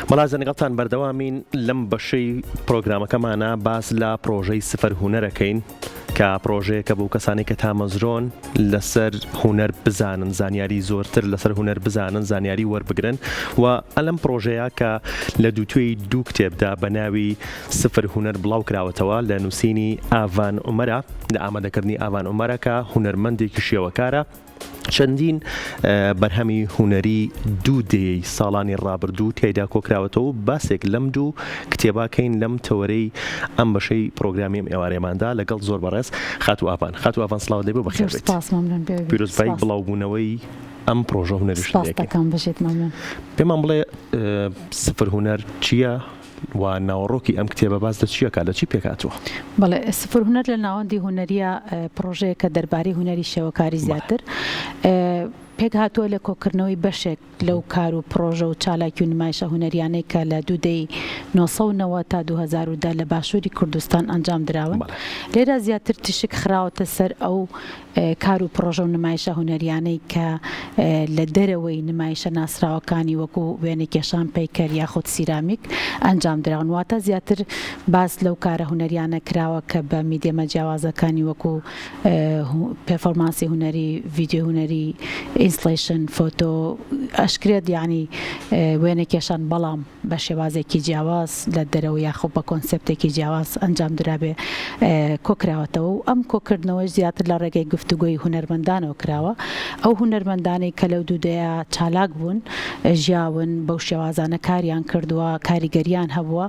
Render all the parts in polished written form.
بەڵازانی گەڵتان بەردەوامین لەم بەشەی پرۆگرامەکەمانە باس لە پرۆژەی سفر هونەرەکەین کە پرۆژەیەکە بۆ کەسانی کە تامەزرۆن لەسەر هونەر بزانن، زانیاری زۆرتر لەسەر هونەر بزانن، زانیاری وەربگرن و ئەلەم پرۆژەیە کە لە دوو کتێبدا بە ناوی سفر هونەر بڵاو کراوەتەوە لە نووسینی ئاڤان عومەرە، لە ئامادەکردنی ئاڤان عومەرەکە هونەرمەندێکی شێوەکارە. چەندین بەرهەمی هونەری دوو دێی ساڵانی ڕابردوو تێیدا کۆکراوەتەوە و باسێک لەم دوو کتێباکەین لەم تەوەرەی ئەم بەشەی پرۆگرامی ئەم ئێوارەیەماندا لەگەڵ زۆر بەڕێز خاتو ئاڤان سڵاو دەبێ بەخێر بێت. پیرۆزبای بڵاوبوونەوەی ئەم پرۆژە هونەریش پێمان بڵێ سفر هونەر چییە و ناوەڕۆکی ئەم کتێبە باز لە چیەکە لە چی پێکاتوە؟ بەڵێ سفر هونەر لە ناوەندی هونەریە پرۆژەیەکە دەربارەی هونەری شێوەکاری زیاتر پێک هاتووە لە کۆکردنەوەی بەشێک لەو کار و پرۆژە و چالاکی و نمایشە هونەریانەی کە لە دوودەی 1990 تا 2010 لە باشووری کوردستان ئەنجام دراون. لێرە زیاتر تشک خراوەتە سەر ئەو کار و پرۆژە و نمایشە هونەریانەی کە لە دەرەوەی نمایشە ناسراوەکانی وەکو وێنە کێشان پەیکەر یاخود سیرامیک ئەنجام دراون. واتە زیاتر باس لەو کارە هونەریانە کراوە کە بە میدیەمە جیاوازەکانی وەکو پێفۆرمانسی هونەری، ڤیدیۆ هونەری، ئینستالیشن، فۆتۆ ئەشکرێت یعنی وێنە کێشان بەڵام بە شێوازێکی جیاواز لە دەرەوە یاخۆ بە کۆنسێپتێکی جیاواز ئەنجام درابێ کۆکراوەتەوە و ئەم کۆکردنەوەی زیاتر لە ڕێگەی گفتوگۆی هونەرمەندانەوە کراوە. ئەو هونەرمەندانەی کە لەو دوودەیە چالاک بوون، ژیاون، بەو شێوازانە کاریان کردووە، کاریگەریان هەبووە،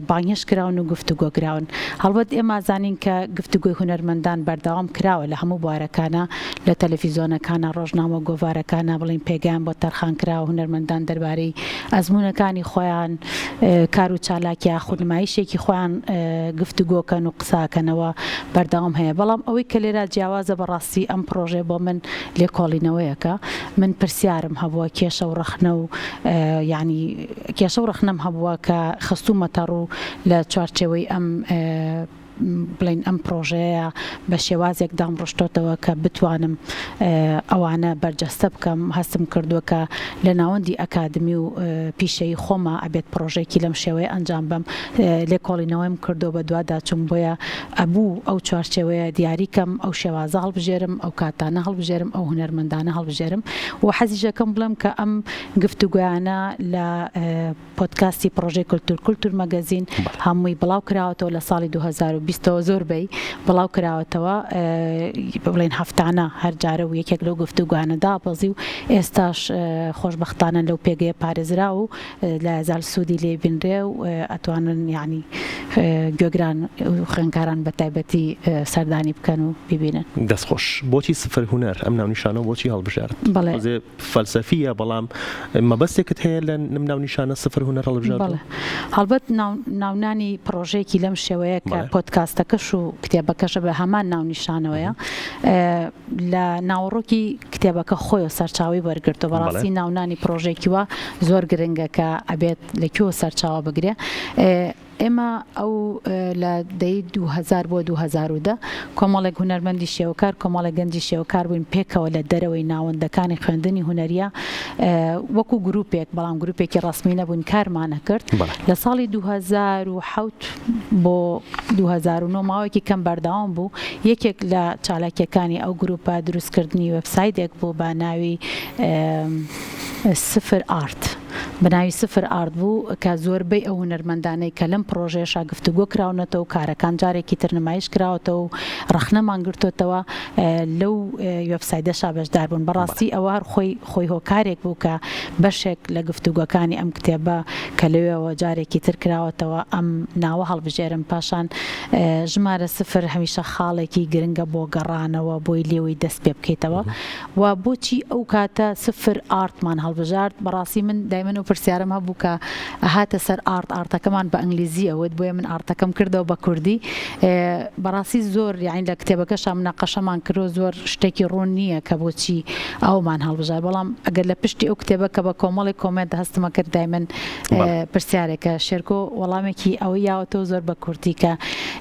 بانگێش کراون و گفتوگۆ کراون. هەڵبەت ئێمە زانین کە گفتوگۆی هونەرمەندان بەردەوام کراوە لە هەموو بوارەکانە، لە تەلەڤیزۆنەکانە، ڕۆژنامە گۆڤارەکانە، بڵین پێگیان بۆ تەرخان کراوە هونەرمەندان دەربارەی ئەزمونەکانی خۆیان، کار و چالاکی یاخود نمایشێکی خۆیان گفتوگۆکەن و قساکەنەوە بەردەوام هەیە. بەڵام ئەوەی کە لێرە جیاوازە بەڕاستی ئەم پرۆژێ بۆ من لێکۆڵینەوەیەکە. من پرسیارم هەبووە کێشە و ڕەخنە و یعنی کێشە و ڕەخنەم هەبووە کە خستومەتە ڕوو لە چوارچێوەی ئەم بڵین ئەم پرۆژەیە بە شێوازێک دامڕۆشتۆتەوە کە بتوانم ئەوانە بەرجەستە بکەم. هەستم کردووە کە لە ناوەندی ئەکادمی و پیشەی خۆمە ئەبێت پرۆژێکی لەم شێوەیە ئەنجام بەم. لێکۆڵینەوەیم کردو بە دوادا چوم بۆیە ئەبوو ئەو چوارچێوەیە دیاریکەم، ئەو شێوازە هەڵبژێرم، ئەو کاتانە هەڵبژێرم، ئەو هونەرمەندانە هەڵبژێرم و حەزیشەکەم بڵێم کە ئەم گفتوگویانە لە پۆدکاستی پرۆژەی کولتور مەگەزین هەمووی بڵاو کراوەتەوە لە ساڵی 2020 زۆربەی بڵاو کراوەتەوە. بڵێن هەفتانە هەر جارە و یەکێک لەو گفتوگویانە دابەزی و ئێستاش خۆشبەختانە لەو پێگەیە پارێزرا و لە زال سوودی لێ بینرێ و ئەتوانن یعنی گوێگران و خوێندکاران بە تایبەتی سەردانی بکەن و ببینن. دەستخۆش. بۆچی سفر هونەر ئەم ناونیشانە بۆچی هەڵبژارن؟ بەڵێ فەلسەفیە بەڵام مەبەستێکت هەیە لە ناونیشانە سفر هونەر هەڵبژار؟ بەڵێ هەڵبەت ناونانی پرۆژەیەکی لەم شێوەیە کە پۆدکاستەکەش و کتێبەکەشە بە هەمان ناونیشانەوەیە لە ناوەڕۆکی کتێبەکە خۆی و سەرچاوی وەرگرتو. بەڕاستی ناونانی پرۆژێکی وە زۆر گرنگە کە ئەبێت لەکوێوە سەرچاوە بگرێ. ئێمە ئەو لە دەی 2000 بۆ 2010 کۆمەڵێک هونەرمەندی شێوەکار، کۆمەڵێک گەنجی شێوەکار بووین پێکەوە لە دەرەوەی ناوەندەکانی خوێندنی هونەریە وەکو گروپێک، بەڵام گروپێکی ڕسمی نەبوون، کارمانە کرد. لە ساڵی 2007 بۆ 2009 ماوەیەکی کەم بەردەوام بوو. یەکێک لە چالاکیەکانی ئەو گروپە دروستکردنی وێبسایتێک بوو بە ناوی سفر ئارت. بەناوی سفر ئارت بوو کە زۆربەی ئەو هونەرمەندانەی کە لەم پرۆژێشا گفتوگۆ کراونەتەوە و کارەکان جارێکی تر نمایش کراوەتەوە و ڕەخنەمان گرتوتەوە لەو وێبسایتەشا بەشدار بوون. بەڕاستی ئەوە هەر خۆی هۆکارێک بوو کە بەشێک لە گفتوگۆکانی ئەم کتێبە کە لەوێەوە جارێکی تر کراوەتەوە ئەم ناوە هەڵبژێرم. پاشان ژمارە سفر هەمیشە خاڵێکی گرنگە بۆ گەڕانەوە بۆی لێوەی دەست پێ بکەیتەوە. و بۆچی ئەو کاتە سفر ئارتمان هەڵبژارد؟ بەڕاستی من من و پرسیارم هەبوو کە هاتە سەر ئارتەکەمان بە ئەنگلیزی ئەوت بۆیە من ئارتەکەم کردەوە بە کوردی. بەڕاستی زۆر یعنی لە کتێبەکەشە مناقەشەمان کردو زۆر شتێکی ڕوون نییە کە بۆچی ئەومان هەڵبژار. بەڵام ئەگەر لە پشتی ئەو کتێبەکە بە کۆمەڵی کۆمنت هەستمە کرد دایمەن پرسیارێکە شێرکۆ وەڵامێکی ئەوەی یاوەتەوە زۆر بە کوردی کە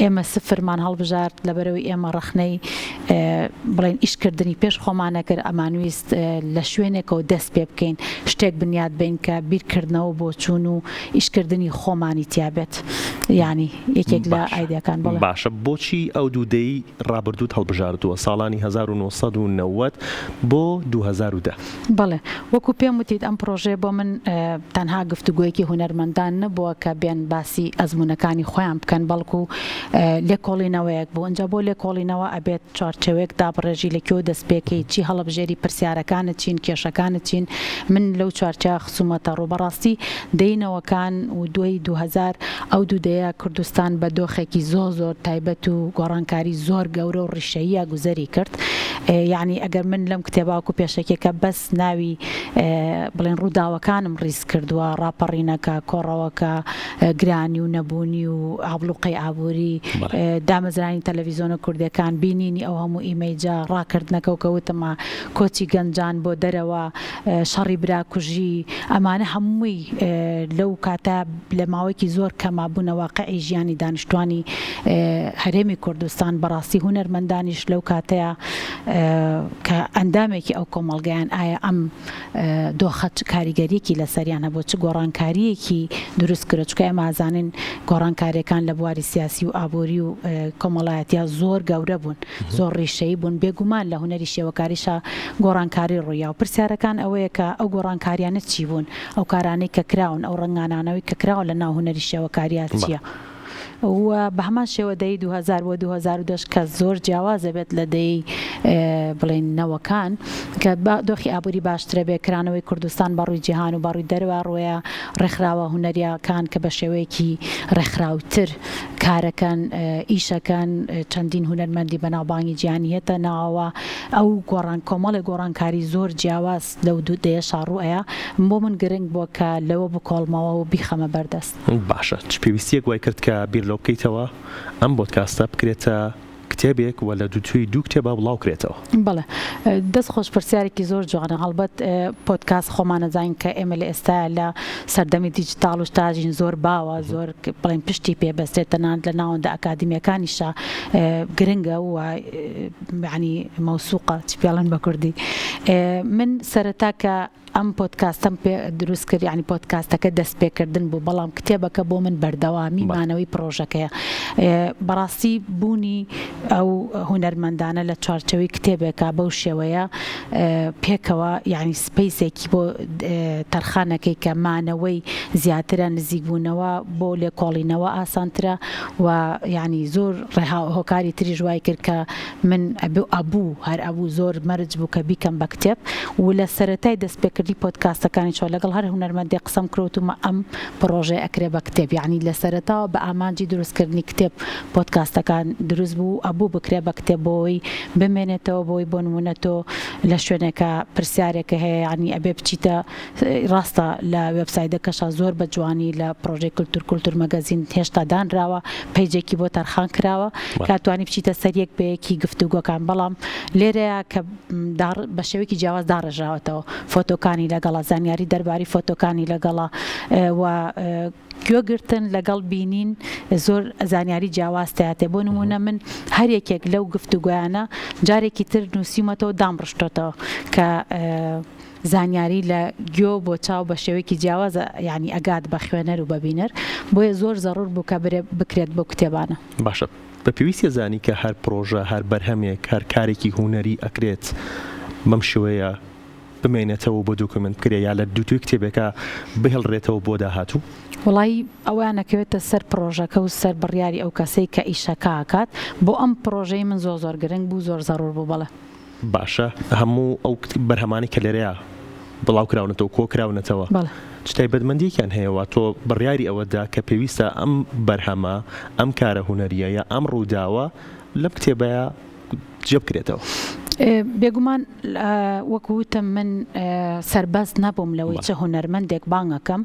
ئێمە سفرمان هەڵبژارد لەبەرەوەی ئێمە ڕەخنەی بڵێن ئیشکردنی پێش خۆمانە کرد. ئەمانویست لە شوێنێکەوە دەست پێ بکەین، شتێک بنیاد بین کە بیرکردنەوە بۆ چوون و ئیشکردنی خۆمانی تیابێت یعنی یەکێک لە ئایدیاکان بڵێ. باشە بۆچی ئەو دوودەی ڕابردووت هەڵبژاردووە ساڵانی 1990 بۆ 2010؟ بەڵێ وەکو پێم وتیت ئەم پرۆژێ بۆ من تەنها گفتوگویەکی هونەرمەندان نەبووە کە بێن باسی ئەزمونەکانی خۆیان بکەن بەڵکو لێکۆڵینەوەیەک بوو. ئەنجا بۆ لێکۆڵینەوە ئەبێت چوارچێوەیەک دابڕێژی لەکوێ دەستپێکەی چی هەڵبژێری پرسیارەکانت چین کێشەکانت چین. من لەو چوارچە خسوومەتە ڕوبەڕاستی دەینەوەکان و دوای 2000 ئەو دوودەیە کوردستان بە دۆخێکی زۆر تایبەت و گۆڕانکاری زۆر گەورە و ڕیشەیە گوزەری کرد. یعنی ئەگەر من لەم کتێباوەکو پێشەکێکە بەس ناوی بڵێن ڕووداوەکانم ڕیز کردووە ڕاپەڕینەکە کۆڕەوەکە گرانی و نەبوونی و ئابلوقی ئابووری دامەزرانی تەلەڤیزۆنە کوردەکان بینینی ئەو هەموو ئیمەیجە ڕاکردنەکە و کەوتمە کۆچی گەنجان بۆ دەرەوە شەڕی براکوژی ئەمانە هەمووی لەو کاتە لە ماوەیەکی زۆر کەمابوونە واقعی ژیانی دانیشتوانی هەرێمی کوردستان بەڕاستی هونەرمەندانیش لەو کاتەیە کە ئەندامێکی ئەو کۆمەڵگەیان ئایا ئەم دۆخە کاریگەریەکی لەسەریان هەبوو چ گۆڕانکاریەکی دروست کرد چکە ئەمازانین گۆڕانکاریەکان لە بواری سیاسی و ئابووری و کۆمەڵایەتیا زۆر گەورە بوون زۆر ڕیشەیی بوون بێگومان لە هونەری شێوەکاریشە گۆڕانکاری ڕوویا و پرسیارەکان ئەوەیە کە ئەو گۆڕانکاریانە چی بوون ئەو کارانەی کە کراون ئەو ڕنگانانەوەی کە کراون لە ناو هونەری شێوەکاریات چییە و بە هەمان شێوە دەی 2000 بۆ 2010 کە زۆر جیاوازە بێت لە دەی بڵێن نەوەکان کە دۆخی ئابووری باشترە بێکرانەوەی کوردستان بەڕووی جیهان و بەڕووی دەرەوە ڕۆیە ڕێکخراوە هونەریەکان کە بە شێوەیەکی ڕێکخراوتر کارەکەن ئیشەکەن چەندین هونەرمەندی بەناوبانگی جیهانی هێتە ناوەوە ئەو کۆمەڵی گۆڕانکاری زۆر جیاواز لەو دوودەیە شاڕوئەیە بۆ من گرنگ بووە کە لەوە بکۆڵمەوە و بیخەمە بەردەست. باشە چ پێویستیەک وای کرد کە بیر لەو بکەیتەوە ئەم بۆدکاستە بکرێتە کتێبێک و لە دووتوی دوو کتێبە بڵاو کرێتەوە؟ بەڵێ دەست خۆش پرسیارێکی زۆر جوانە هەڵبەت پۆدکاست خۆمانەزانین کە ئێمە لە ئێستا لە سەردەمی دیجیتاڵ و شتاژین زۆر باوە زۆر بڵێن پشتی پێبەستێت تەنانەت لە ناوەندە ئەکادمیەکانیشە گرنگە و یعنی مەوسوقە چی پێڵێن بە کوردی. من سەرەتا کە ئەم پۆدکاستم پێ دروست کرد یعنی پۆدکاستەکە دەست پێکردن بوو بەڵام کتێبەکە بۆ من بەردەوامی مانەوەی پرۆژەکەیە. بەڕاستی بوونی ئەو هونەرمەندانە لە چوارچەوەی کتێبێکە بەو شێوەیە پێکەوە یعنی سپەیسێکی بۆ تەرخانەکەی کە مانەوەی زیاترە نزیکبوونەوە بۆ لێکۆڵینەوە ئاسانترە و یعنی زۆر هۆکاری تریژ وای کرد کە من ئەبوو هەر ئەبوو زۆر مەرج بوو کە بیکەم بە کتێب و لە سەرەتای دەست پێکردی پۆدکاستەکانی چۆ لەگەڵ هەر هونەرمەندێک قسەم کردومە ئەم پرۆژەیە ئەکرێ بە کتێب یعنی لە سەرەتاوە بە ئامانجی دروستکردنی کتێب پۆدکاستەکان دروست بوو ئەبوو بکرێ بە کتێبەوەی بمێنێتەوە بۆی بۆ نمونەتەوە لە شوێنێکە پرسیارێکە هەیە یعنی ئەبێ بچیتە ڕاستە لە وێبسایدەکەشە زۆر بە جوانی لە پرۆژەی کولتور مەگەزین هێشتا دانراوە پەیجێکی بۆ تەرخان کراوە کاتوانی بچیتە سەریەک بەیەکی گفتوگۆکان بەڵام لێرەیە کە بە شێوەیەکی جیاواز داڕێژراوەتەوە فۆتۆکانی لەگەڵا زانیاری دەرباری فۆتۆکانی لەگەڵا و گوێگرتن لەگەڵ بینین زۆر زانیاری جیاوازتەیە بۆ نمونە من هەر یەکێک لەو گفتوگویانە جارێکی تر نووسیمەتەوە دامڕشتۆتەوە کە زانیاری لە گوێ بۆ چاو بە شێوەیەکی جیاوازە یعنی ئەگات بە خوێنەر و بەبینەر بۆیە زۆر زەڕور بوو کە بکرێت بۆ کتێبانە. باشە بە پێویستیە زانی کە هەر پرۆژە هەر بەرهەمێک هەر کارێکی هونەری ئەکرێت بەم شێوەیە بمێنێتەوە بۆ دوکمنت بکرێ یا لە دووتوی کتێبێکە بهێڵڕێتەوە بۆ داهاتوو؟ وڵی ئەویان نەکەوێتە سەر پرۆژەکە و سەر بڕیاری ئەو کەسەی کە ئیشەکە ئاکات بۆ ئەم پرۆژەی من زۆر گرنگ بوو زۆر زەڕور بوو. بەڵێ باشە هەموو ئەو بەرهەمانی کە لێرەیە بڵاو کراونەتەوە کۆکراونەتەوە شتای بەدمەندیەکیان هەیەەوە تۆ بڕیاری ئەوەدا کە پێویستە ئەم بەرهەمە ئەم کارە هونەریە یا ئەم ڕووداوە لەم کتێبەیە جێ بکرێتەوە؟ بێگومان وەکوتم من سەربەست نەبووم لەوەی چه هونەرمەندێک بانگەکەم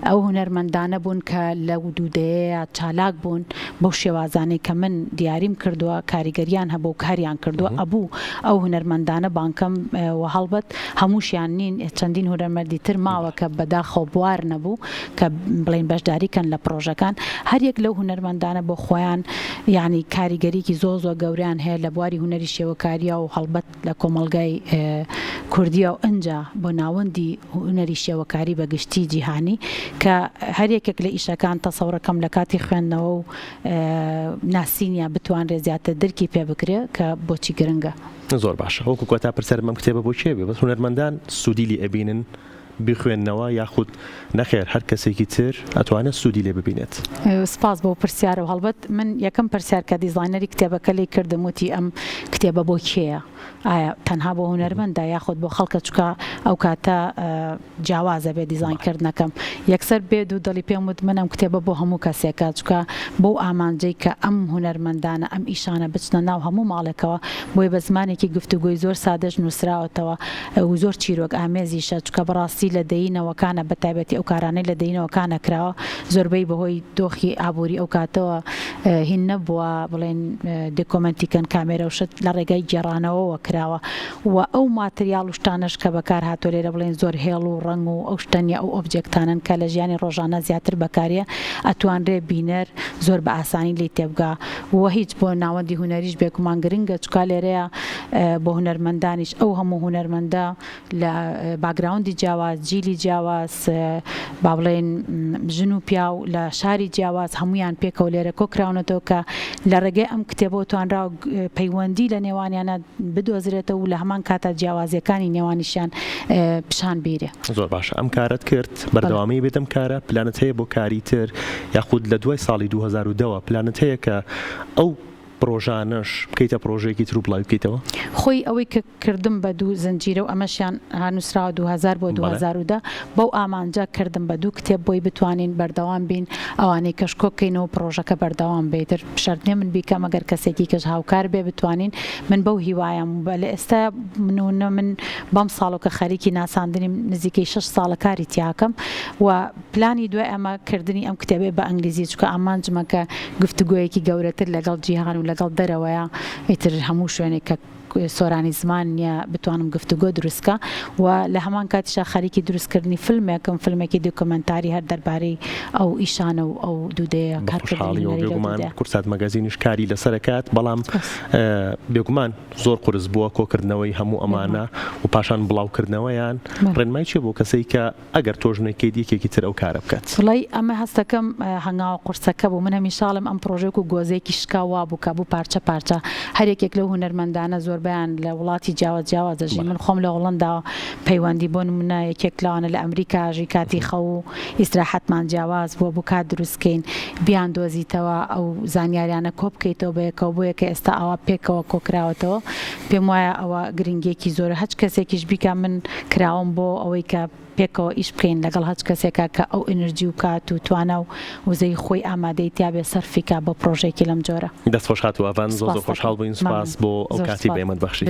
ئەو هونەرمەندانە بوون کە لەو دوودەیە چالاک بوون بەو شێوازانەی کە من دیاریم کردووە کاریگەریان هەبوو کاریان کردووە ئەبوو ئەو هونەرمەندانە بانکەم و هەڵبەت هەمووشیان نین چەندین هونەرمەندی تر ماوە کە بەداخەو بوار نەبوو کە بڵین بەشداریکەن لە پرۆژەکان هەر یەک لەو هونەرمەندانە بۆ خۆیان یعنی کاریگەریکی زۆر گەوریان هەیە لە بواری هونەری شێوەکاریە و هەڵبەت تایبەت لە کۆمەڵگای کوردیە و ئەنجا بۆ ناوەندی هونەری شێوەکاری بەگشتی جیهانی کە هەرێکێک لە ئیشەکان تەسەوڕەکەم لە کاتی خوێندنەوە و ناسینیا بتوانرێت زیاتر دەرکی پێ بکرێ کە بۆچی گرنگە. زۆر باشە وەکو کۆتا پرسەرم ئەم کتێبە بۆ چێ بێ بەس هونەرمەندان سوودی لێ ئەبینن بخوێندنەوە یاخود نەخێر هەر کەسێکی تر ئەتوانێت سوودی لێ ببینێت. سپاس بۆ پرسیارە و هەڵبەت من یەکەم پرسیار کە دیزاینەری کتێبەکە لێ کردم وتی ئەم کتێبە بۆ کێیە؟ ئایا تەنها بۆ هونەرمەندە یاخود بۆ خەڵکە چکە ئەو کاتە جیاوازە بێ دیزاینکردنەکەم؟ یەکسەر بێت و دڵی پێم وت من ئەم کتێبە بۆ هەموو کەسێکە چکە بۆ ئامانجەی کە ئەم هونەرمەندانە ئەم ئیشانە بچنە ناو هەموو ماڵێکەوە بۆی بە زمانێکی گفتوگۆی زۆر سادەش نووسراوەتەوە و زۆر چیرۆک ئامێزیشە چکە بەڕاستی لە دەینەوەکانە بەتایبەتی ئەو کارانەی لە دەینەوەکانە کراوە زۆربەی بەهۆی دۆخی ئابووری ئەو کاتەوە هین نەبووە بڵێن دکۆمنتیکەن کامێرە و شت لە ڕێگای گێڕانەوەەوە کراوە و ئەو ماتریال و شتانش کە بەکار هاتۆ لێرە بڵێن زۆر هێڵ و ڕنگ و ئەو شتەنیا ئەو ئۆبجێکتانن کە لە ژیانی ڕۆژانە زیاتر بەکارە ئەتوانرێ بینەر زۆر بە ئاسانی لی تێبگا وە هیچ بۆ ناوەندی هونەریش بێکمان گرنگە چکا لێرەیە بۆ هونەرمەندانیش ئەو هەموو هونەرمەندە لە باگراوندی جیاواز جیلی جیاواز با بڵێن ژن و پیا و لە شاری جیاواز هەمویان پێکەوە لێرە کۆکراونەتەوە کە لە ڕێگەی ئەم کتێبە توانرا پەیوەندی لە نێوانیانە بدۆزرێتەوە و لە هەمان کاتە جیاوازیەکانی نێوانیشیان پیشان بیرێ. زۆر باشە ئەم کارت کرد بەردەوامی بێتم کارە پلانت هەیە بۆ کاری تر یاخود لە دوای ساڵی 2010 پلانت هەیە کە ئەو پرۆژانش بکەیتە پرۆژەیەکی تر و بڵاو بکەیتەوە؟ خۆی ئەوەی کە کردم بە دوو زنجیرە و ئەمەشیان هانووسراوە 2000 بۆ 2010 بەو ئامانجا کردم بە دوو کتێب بۆی بتوانین بەردەوام بین ئەوانەی کەشکۆکەینەوە پرۆژەکە بەردەوام بێتر شەرنێ من بیکەم ئەگەر کەسێکی کەش هاوکار بێ بتوانین من بەو هیوایم بە لە ئێستا من بەم ساڵۆکە خەریکی ناساندنی نزیکەی 6 ساڵە کاری تیاکەم و پلانی دوای ئەمە کردنی ئەم کتێبێ بە ئەنگلیزی چکە ئامانجمەکە گفتوگویەکی گەورەتر لەگەڵ جیهان و لەگەڵ دەرەوەیە ئیتر هەموو شوێنێک کە سۆرانی زمان نییە بتوانم گفتوگۆ دروستکە و لە هەمان کاتیشا خەریکی دروستکردنی فیلمێکم فیلمێکی دۆکۆمەنتاری هەر دەربارەی ئەو ئیشانە و ئەو دوودەیە کارکردمان کورسات مەگازینش کاری لەسەرکات بەڵام بێگومان زۆر قرس بووە کۆکردنەوەی هەموو ئەمانە و پاشان بڵاوکردنەوەیان ڕێنمای چێ بۆ کەسەی کە ئەگەر تۆژنێکی دیکێکی تر ئەو کارە بکات؟ وڵی ئەمە هەستەکەم هەنگاوە قورسەکە بوو من هەمیشاڵم ئەم پرۆژێک و گۆزێکی شکاوا بوو کە بوو پارچە پارچە هەرێکێک لەو هونەرمەندانە زۆر بەیان لە وڵاتی جیاواز دەژی من خۆم لە وڵندا پەیوەندی بۆ نمونە یەکێک لەوانە لە ئەمریکاژی کاتی خەو و ئیستراحەتمان جیاواز بووە بوو کات دروستکەین بیان دۆزیتەوە ئەو زانیاریانە کۆ بکەیتەوە بە یەکەوە بۆ یەکە ئێستا ئەوە پێکەوە کۆکراوەتەوە پێم وایە ئەوە گرنگێکی زۆرە هەچ کەسێکیش بیکە من کراوم بۆ ئەوەی کە پێکەوە ئیش بکەین لەگەڵ هەچ کەسێکە کە ئەو ئەنرژی و کات و توانە و وزەی خۆی ئامادەی تیابێ سەرفیکا بە پرۆژێکی لەم جۆرە. دەست خۆش هاتووە ئەڤان زۆر خۆشحاڵ بووین سپاس بۆ ئەو کاتی بێمەت بەخشی.